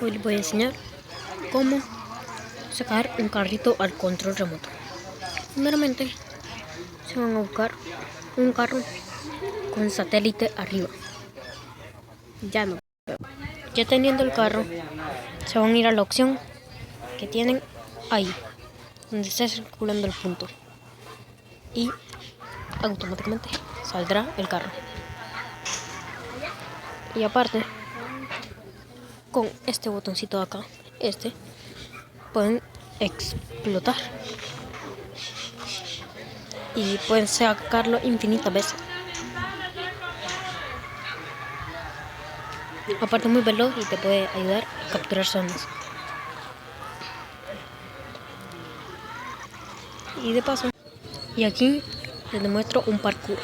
Hoy les voy a enseñar cómo sacar un carrito al control remoto. Primeramente se van a buscar un carro con satélite arriba. Ya teniendo el carro, se van a ir a la opción que tienen ahí, donde está circulando el punto, y automáticamente saldrá el carro. Y aparte, con este botoncito de acá, pueden explotar y pueden sacarlo infinitas veces. Aparte, muy veloz y te puede ayudar a capturar zonas. Y de paso, y aquí les demuestro un parkour.